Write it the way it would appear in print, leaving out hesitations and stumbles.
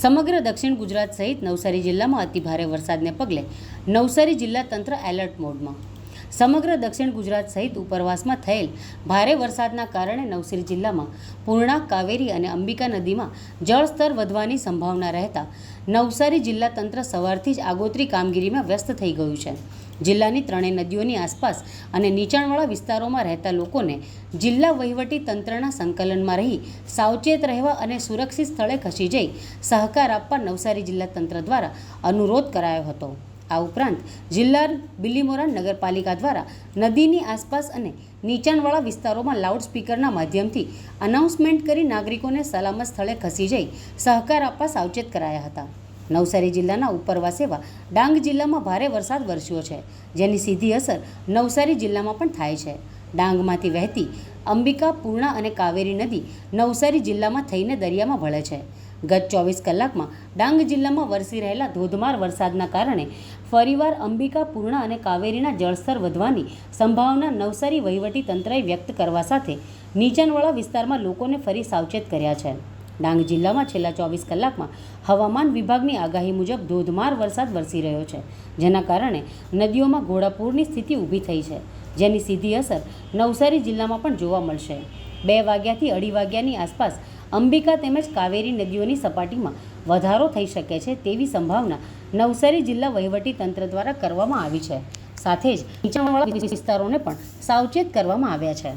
સમગ્ર દક્ષિણ ગુજરાત સહિત નવસારી જિલ્લામાં અતિભારે વરસાદને પગલે નવસારી જિલ્લા તંત્ર એલર્ટ મોડમાં. સમગ્ર દક્ષિણ ગુજરાત સહિત ઉપરવાસમાં થયેલ ભારે વરસાદના કારણે નવસારી જિલ્લામાં પૂર્ણા, કાવેરી અને અંબિકા નદીમાં જળસ્તર વધવાની સંભાવના રહેતા નવસારી જિલ્લા તંત્ર સવારથી જ આગોતરી કામગીરીમાં વ્યસ્ત થઈ ગયું છે. જિલ્લાની ત્રણેય નદીઓની આસપાસ અને નીચાણવાળા વિસ્તારોમાં રહેતા લોકોને જિલ્લા વહીવટી તંત્રના સંકલનમાં રહી સાવચેત રહેવા અને સુરક્ષિત સ્થળે ખસી જઈ સહકાર આપવા નવસારી જિલ્લા તંત્ર દ્વારા અનુરોધ કરાયો હતો. આ ઉપરાંત જિલ્લા બિલીમોરા નગરપાલિકા દ્વારા નદીની આસપાસ અને નીચાણવાળા વિસ્તારોમાં લાઉડસ્પીકરના માધ્યમથી અનાઉન્સમેન્ટ કરી નાગરિકોને સલામત સ્થળે ખસી જઈ સહકાર આપવા સાવચેત કરાયા હતા. નવસારી જિલ્લાના ઉપરવાસ એવા ડાંગ જિલ્લામાં ભારે વરસાદ વરસ્યો છે, જેની સીધી અસર નવસારી જિલ્લામાં પણ થાય છે. ડાંગમાંથી વહેતી અંબિકા, પૂર્ણા અને કાવેરી નદી નવસારી જિલ્લામાં થઈને દરિયામાં ભળે છે. ગત 24 કલાકમાં ડાંગ જિલ્લામાં વરસી રહેલા ધોધમાર વરસાદના કારણે ફરીવાર અંબિકા, પૂર્ણા અને કાવેરીના જળસ્તર વધવાની સંભાવના નવસારી વહીવટી તંત્રએ વ્યક્ત કરવા સાથે નીચાણવાળા વિસ્તારમાં લોકોને ફરી સાવચેત કર્યા છે. ડાંગ જિલ્લામાં છેલ્લા 24 કલાકમાં હવામાન વિભાગની આગાહી મુજબ ધોધમાર વરસાદ વરસી રહ્યો છે, જેના કારણે નદીઓમાં ઘોડાપૂરની સ્થિતિ ઊભી થઈ છે, જેની સીધી અસર નવસારી જિલ્લામાં પણ જોવા મળશે. 2 વાગ્યાથી 2:30 વાગ્યાની આસપાસ અંબિકા તેમજ કાવેરી નદીઓની સપાટીમાં વધારો થઈ શકે છે તેવી સંભાવના નવસારી જિલ્લા વહીવટી તંત્ર દ્વારા કરવામાં આવી છે. સાથે જ નીચાણવાળા વિસ્તારોને પણ સાવચેત કરવામાં આવ્યા છે.